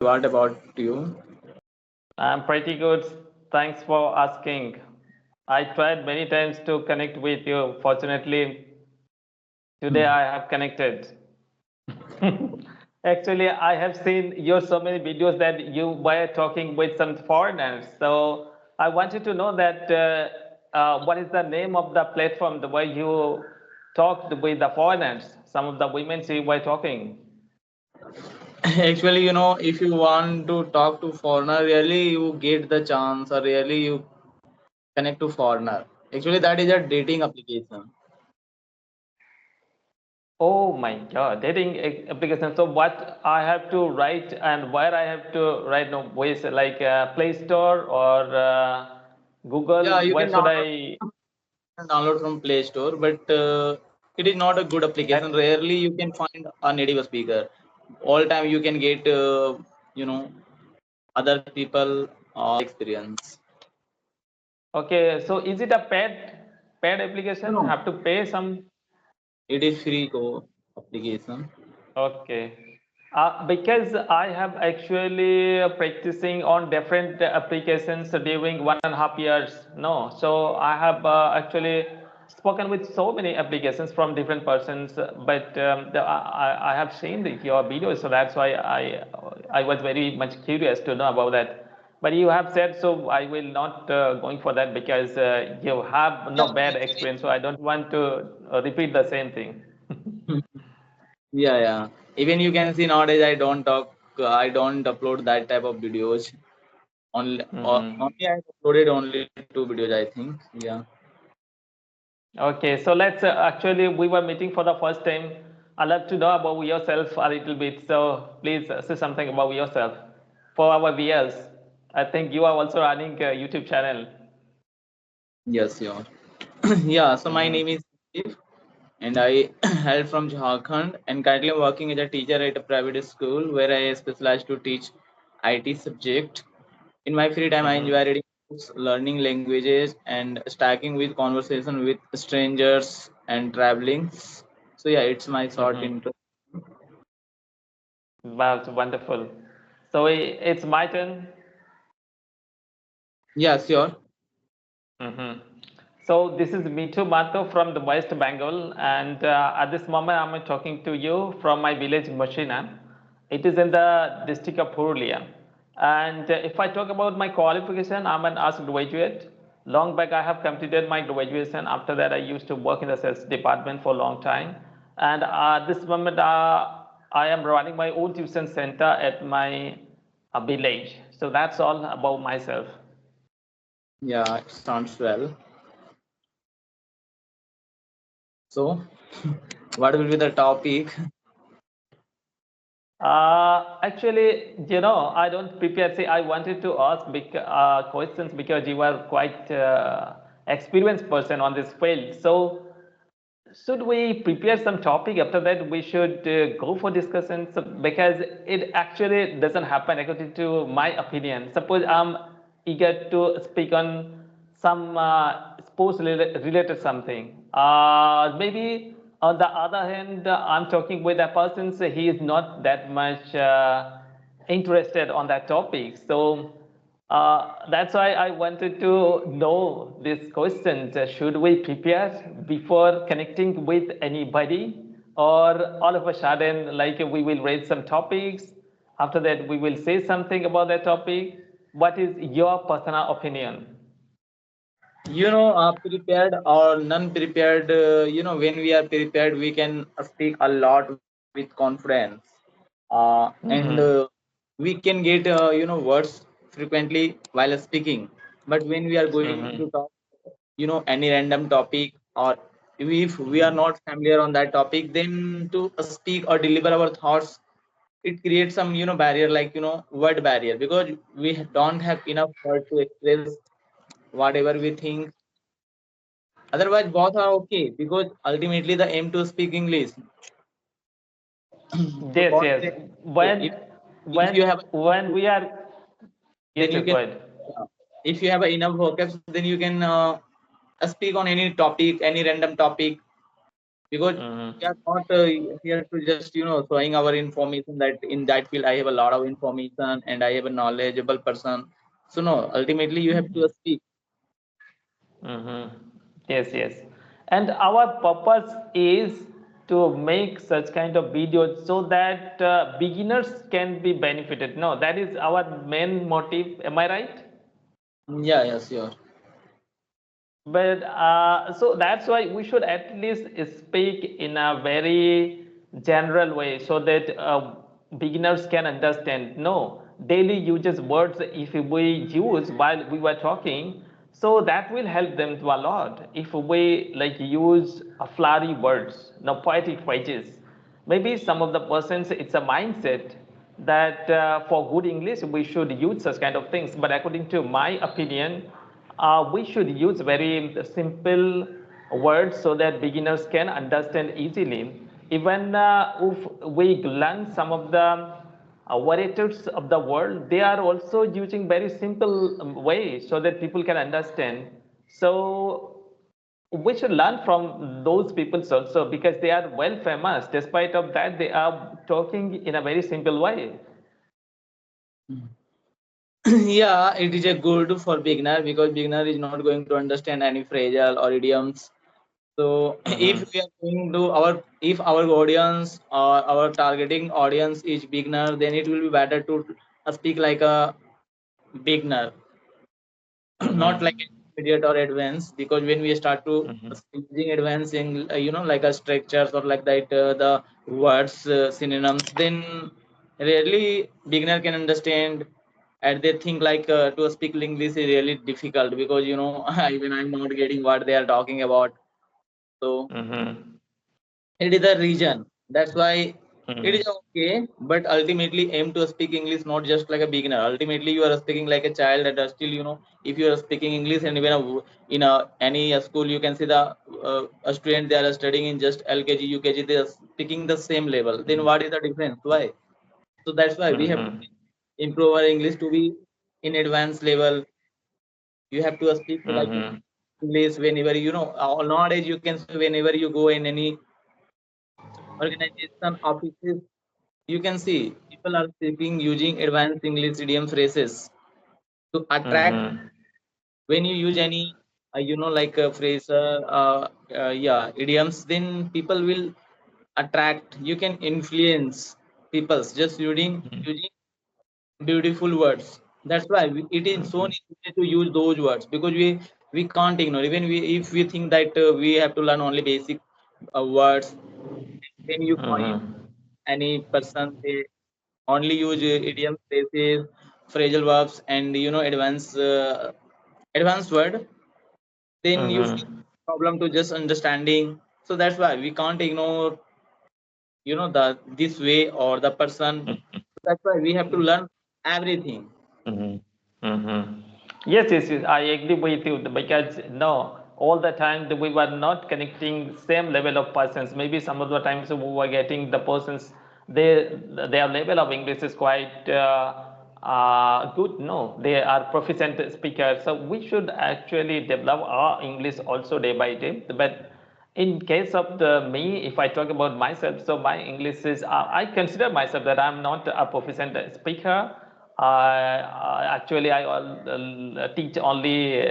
What about you? I'm pretty good. Thanks for asking. I tried many times to connect with you. Fortunately, today I have connected. Actually, I have seen your so many videos that you were talking with some foreigners. So I wanted to know that what is the name of the platform the way you talked with the foreigners? Some of the women you were talking. Actually, if you want to talk to foreigner, really you get the chance, or really you connect to foreigner. Actually, that is a dating application. Oh my God, dating application. So what I have to write and where I have to write? No, ways like Play Store or Yeah, Google. you Where can should I? download from Play Store, but it is not a good application. At, Rarely you can find a native speaker. All time you can get, you know, other people experience. okay, so is it a paid No, application? no, Have to pay some? it is free co application. Okay. Because I have actually practicing on different applications during 1.5 years. No, so I have actually spoken with so many applications from different persons, but I have seen your videos, so that's why I was very much curious to know about that. But you have said so. I will not going for that because you have Yeah, no bad experience. So I don't want to repeat the same thing. yeah, yeah. Even you can see nowadays I don't upload that type of videos. Only I uploaded only two videos, I think. Yeah. Okay, so let's actually, we were meeting for the first time. I'd love to know about yourself a little bit. So please say something about yourself for our viewers. I think you are also running a YouTube channel. Yes, yeah. Yeah, so my Hmm. name is Steve, and I hail from Jharkhand, and currently I'm working as a teacher at a private school where I specialize to teach IT subject. In my free time, I Hmm. enjoy reading books, learning languages, and stacking with conversation with strangers and traveling. So yeah, it's my short Hmm. intro. Wow, it's wonderful. So it's my turn. Yeah, sure. Hmm. So this is Mitu Mato from the West Bengal, and at this moment I'm talking to you from my village Machina. It is in the district of Purulia. And if I talk about my qualification, I'm an arts graduate. Long back I have completed my graduation. After that I used to work in the sales department for a long time. And at this moment I am running my own tuition center at my village. So that's all about myself. Yeah, it sounds well. So, what will be the topic? Actually, I don't prepare. See, I wanted to ask questions because you are quite experienced person on this field. So, should we prepare some topic? After that, we should go for discussions because it actually doesn't happen according to my opinion. Suppose I'm eager to speak on some sports related something. Maybe on the other hand, I'm talking with a person, so he is not that much interested on that topic. So that's why I wanted to know this question. Should we prepare before connecting with anybody? Or all of a sudden, like we will raise some topics. After that, we will say something about that topic. What is your personal opinion? Prepared or non-prepared, when we are prepared, we can speak a lot with confidence. And Mm-hmm. we can get, words frequently while speaking. But when we are going to Mm-hmm. talk, any random topic, or if we are not familiar on that topic, then to speak or deliver our thoughts, it creates some, barrier, like, word barrier, because we don't have enough word to express whatever we think. Otherwise, both are okay, because ultimately the aim to speak English. So Yes, both yes. are okay. When If you have when we are, then yes, you yes, can, go ahead. if you have enough vocab, then you can speak on any topic, any random topic. because we are Mm-hmm. not here to just showing our information that in that field I have a lot of information and I have a knowledgeable person. So no, ultimately you have to speak. Mm-hmm. Yes, yes. And our purpose is to make such kind of videos so that beginners can be benefited. No, that is our main motive. Am I right? Yeah, yeah, sure. But so that's why we should at least speak in a very general way so that beginners can understand. No, daily uses words if we use while we were talking, so that will help them to a lot. If we like use flowery words, no poetic phrases, maybe some of the persons it's a mindset that for good English we should use such kind of things. But according to my opinion, we should use very simple words so that beginners can understand easily. Even if we learn some of the orators of the world, they are also using very simple way so that people can understand. So we should learn from those people also because they are well famous. Despite of that, they are talking in a very simple way. Yeah, it is a good for beginner because beginner is not going to understand any phrasal or idioms. So if Mm-hmm. we are going to if our audience or our targeting audience is beginner, then it will be better to speak like a beginner, not like an Mm-hmm. intermediate or advanced. Because when we start to Mm-hmm. using advancing, like a structures or like that, the words synonyms, then rarely beginner can understand, and they think like to speak English is really difficult because even I'm not getting what they are talking about. So Mm-hmm. it is a region. That's why it is Mm-hmm. okay, but ultimately aim to speak English not just like a beginner. Ultimately, you are speaking like a child that are still, if you are speaking English and even in any school, you can see the a student they are studying in just LKG, UKG, they are speaking the same level. Then what is the difference? Why? So that's why we have to Mm-hmm. improve our English to be in advanced level. You have to speak like Mm-hmm. English whenever nowadays you can say whenever you go in any organization offices, you can see people are speaking using advanced English idiom phrases to attract. Mm-hmm. When you use any like a phrase, yeah, idioms, then people will attract. You can influence people just using beautiful words. That's why it is so Mm-hmm. necessary to use those words, because we can't ignore. Even if we think that we have to learn only basic words, when you find Mm-hmm. any person, they only use idiom phrases, phrasal verbs, and advanced word, then you feel Mm-hmm. problem to just understanding. So that's why we can't ignore the this way or the person. That's why we have to learn everything. Mm-hmm. Mm-hmm. Yes, yes, yes, I agree with you because no, all the time we were not connecting same level of persons. Maybe some of the times we were getting the persons, their level of English is quite good. No, they are proficient speakers. So we should actually develop our English also day by day. But in case of me, if I talk about myself, so my English is, I consider myself that I'm not a proficient speaker. Actually, I teach only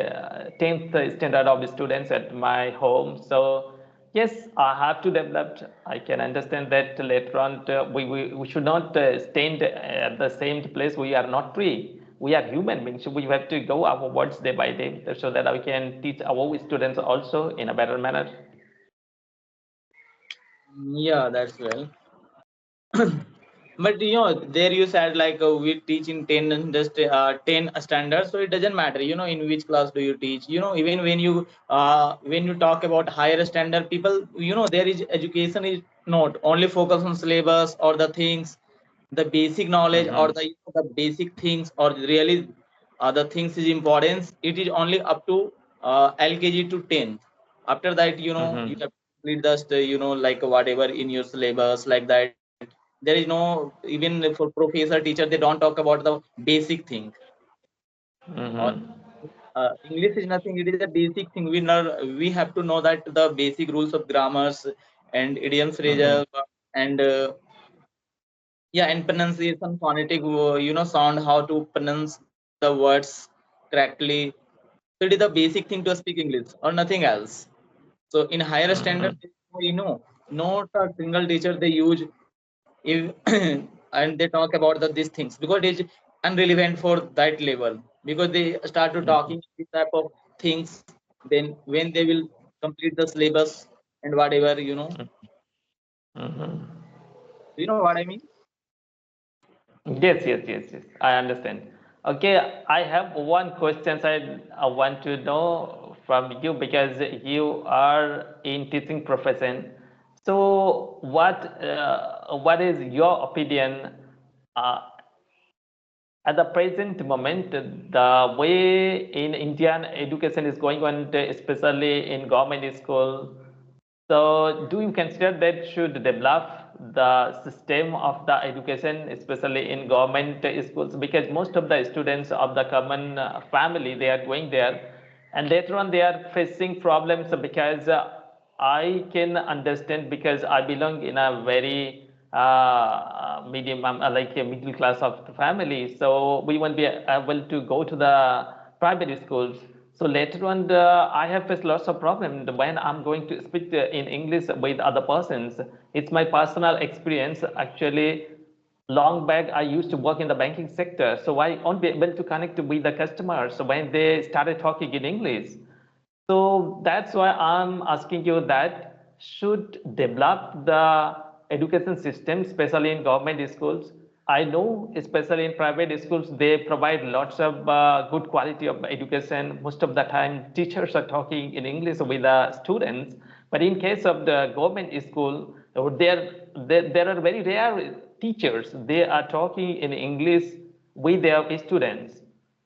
10th standard of the students at my home. So yes, I have to develop. I can understand that later on we should not stand at the same place. We are not free. We are human beings. So we have to go our words day by day so that we can teach our students also in a better manner. Yeah, that's well. But there you said like we teach in 10 and just 10 standards, so it doesn't matter in which class do you teach. Even when you talk about higher standard, people, there is education is not only focus on syllabus or the things, the basic knowledge or Mm-hmm. the basic things, or really the things is importance. It is only up to LKG to 10th. After that, you Mm-hmm. have to complete just like whatever in your syllabus, like that. There is no, even for professor teacher, they don't talk about the basic thing. Or Mm-hmm. English is nothing, it is a basic thing. We have to know that the basic rules of grammars, and idioms, Mm-hmm. phrases, and yeah, and pronunciation, phonetic, sound, how to pronounce the words correctly. So it is the basic thing to speak English or nothing else. So in higher standard, Mm-hmm. not a single teacher they use if and they talk about these things because it is unrelevant for that level, because they start to talking this type of things then when they will complete the syllabus and whatever, Mm-hmm. you know what I mean. Yes, yes, yes, yes. I understand. Okay, I have one question I want to know from you because you are in teaching profession. So, what is your opinion uh, at the present moment? The way in Indian education is going on, especially in government school, so, do you consider that should develop the system of the education, especially in government schools? Because most of the students of the common family, they are going there, and later on they are facing problems because I can understand because I belong in a very medium, like a middle class of the family, so we won't be able to go to the private schools. So later on, I have faced lots of problems when I'm going to speak in English with other persons. It's my personal experience. Actually, long back, I used to work in the banking sector, so I won't be able to connect with the customers when they started talking in English. So that's why I'm asking you that should develop the education system, especially in government schools. I know, especially in private schools, they provide lots of good quality of education. Most of the time, teachers are talking in English with the students. But in case of the government school, there are very rare teachers. They are talking in English with their students.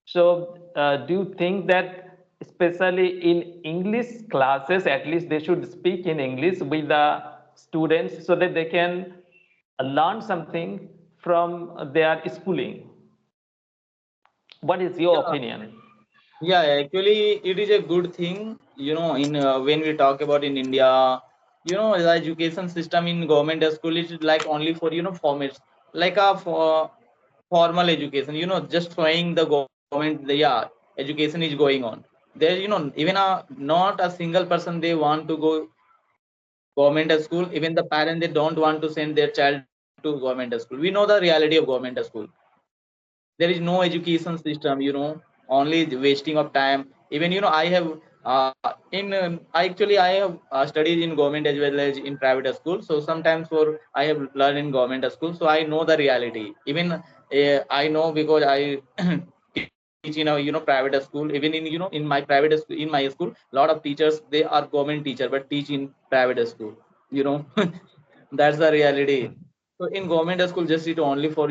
So, do you think that, especially in English classes, at least they should speak in English with the students so that they can learn something from their schooling? What is your Yeah, opinion? yeah, actually it is a good thing, in when we talk about in India, the education system in government school is like only for formats, like a formal education, just showing the government yeah, education is going on there, even a not a single person they want to go government school. Even the parent they don't want to send their child to government school. We know the reality of government school. There is no education system, only the wasting of time. Even I have in I have studied in government as well as in private school, so sometimes for I have learned in government school, so I know the reality. Even I know because I teach in a private school. Even in in my private school, in my school, a lot of teachers they are government teacher but teach in private school, you know that's the reality. So in government school, just it only for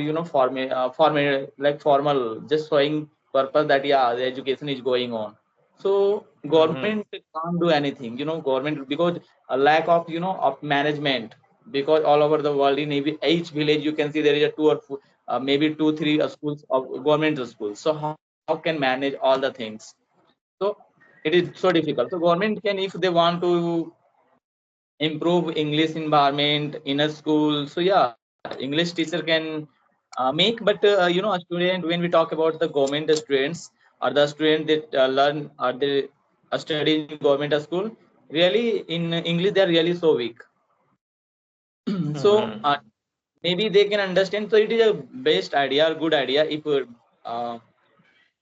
like formal, just showing purpose that yeah, the education is going on. So Mm-hmm. government can't do anything, government, because a lack of of management, because all over the world in each village you can see there is a two or maybe two three schools of government schools. So how can manage all the things? So it is so difficult. So government can, if they want to improve English environment in a school. So yeah, English teacher can make, but a student, when we talk about the government students or the student that learn or they study in government school, really in English they are really so weak. So Mm-hmm. maybe they can understand. So it is a best idea, good idea if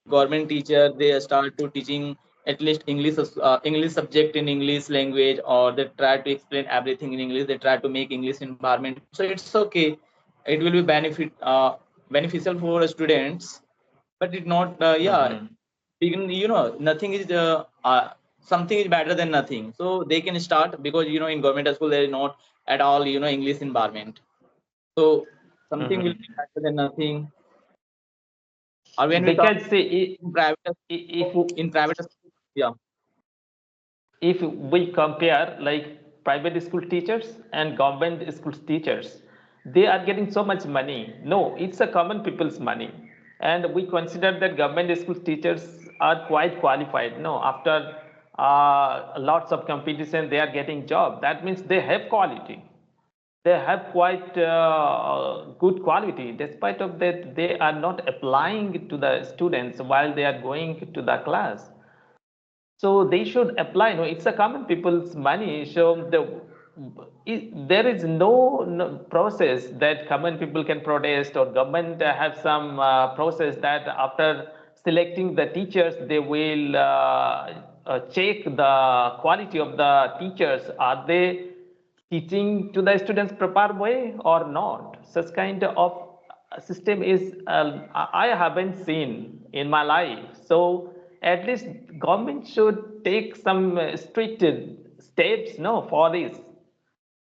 government teacher they start to teaching at least English subject in English language, or they try to explain everything in English. They try to make English environment, so it's okay. It will be beneficial for students, but it not yeah, Mm-hmm. even nothing is something is better than nothing, so they can start, because in government school there is not at all English environment. So something will be Mm-hmm. better than nothing. Or when we talk Because see, in private, if in private school, yeah, if we compare like private school teachers and government school teachers, they are getting so much money. No, it's a common people's money, and we consider that government school teachers are quite qualified. No, after lots of competition, they are getting job. That means they have quality. They have quite good quality. Despite of that, they are not applying to the students while they are going to the class. So they should apply. No, it's a common people's money. So there is no process that common people can protest, or government have some process that after selecting the teachers, they will check the quality of the teachers. Are they teaching to the students proper way or not? Such kind of system is I haven't seen in my life. So at least government should take some strict steps, no, for this,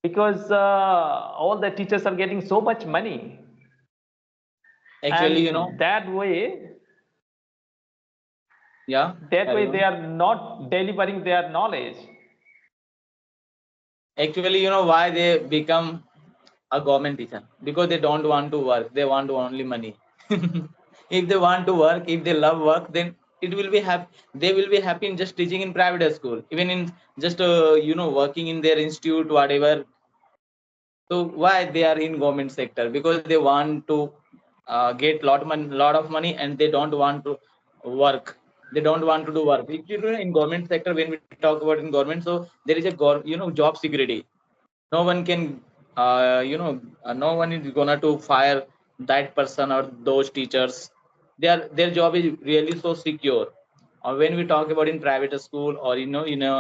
because all the teachers are getting so much money, Actually, and yeah, that carry way they on. are not delivering their knowledge. Actually, why they become a government teacher? Because they don't want to work. They want only money. If they want to work, if they love work, then it will be happy. They will be happy in just teaching in private school, even in just working in their institute, whatever. So why they are in government sector? Because they want to get lot of money, and they don't want to work. They don't want to do work. If you do in government sector, when we talk about in government, so there is a job security. No one can no one is gonna to fire that person or those teachers. Their job is really so secure. Or when we talk about in private school, or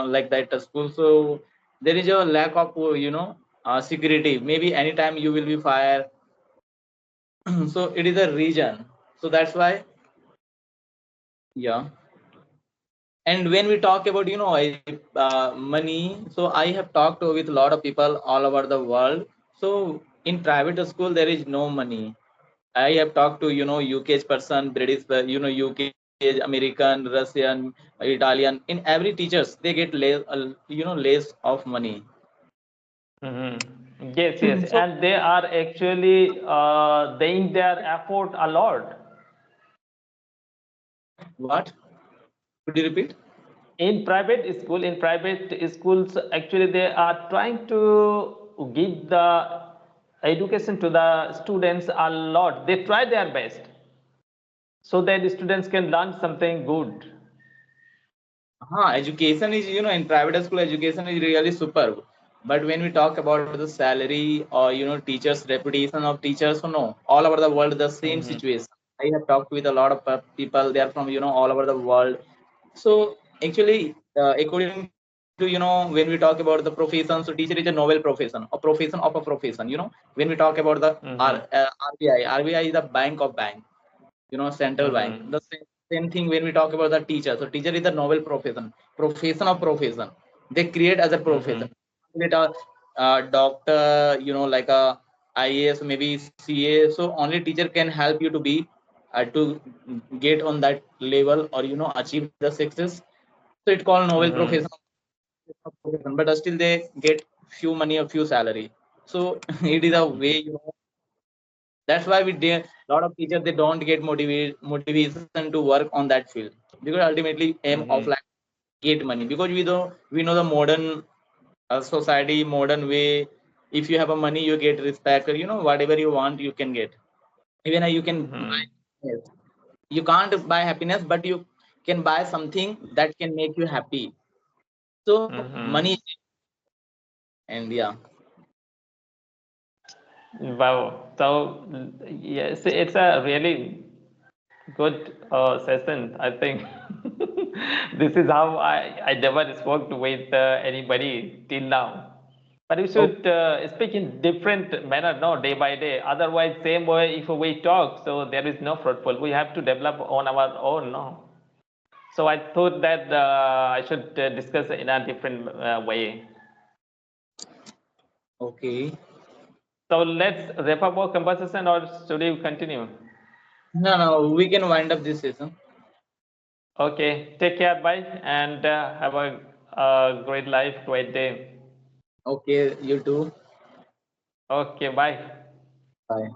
like that school, so there is a lack of security. Maybe anytime you will be fired. So it is a region. So that's why, yeah. And when we talk about money, so I have talked with a lot of people all over the world. So in private school there is no money. I have talked to UK's person, British, UK's, American, Russian, Italian. In every teachers they get less of money. Yes, yes, So and they are actually laying their effort a lot. what, could you repeat? In private schools, actually they are trying to give the education to the students a lot. They try their best so that the students can learn something good. Education is, in private school, education is really superb. But when we talk about the salary or, teachers, reputation of teachers, so no, all over the world, the same Mhm. situation. I have talked with a lot of people, they are from, all over the world. So actually, according to, when we talk about the profession, so teacher is a novel profession, a profession of a profession. When we talk about the Mhm. RBI is the bank of bank, central bank. Mhm. The same thing when we talk about the teacher. So teacher is a novel profession of profession. They create as a profession. Mhm. Create a doctor, like a IAS, maybe CA. So only teacher can help you to be to get on that level, or achieve the success. So it's called novel profession Mhm. of profession, but still they get few money or few salary. So it is a way, that's why we did a lot of teachers, they don't get motivation to work on that field, because ultimately aim offline Mhm. get money, because we know the modern society, modern way. If you have a money, you get respect, or whatever you want you can get. Even you can buy Mhm. happiness. You can't buy happiness, but you can buy something that can make you happy. So money, Mhm. and yeah. Wow. So yes, it's a really good session. I think this is how I never spoke with anybody till now. But we Oh, should speak in different manner, no, day by day. Otherwise, same way if we talk, so there is no fruitful. We have to develop on our own, no. So I thought that I should discuss in a different way. okay. So let's wrap up our conversation, or should we continue? No, we can wind up this session. Okay, take care, bye, and have a great life, great day. Okay, you too. Okay, bye. Bye.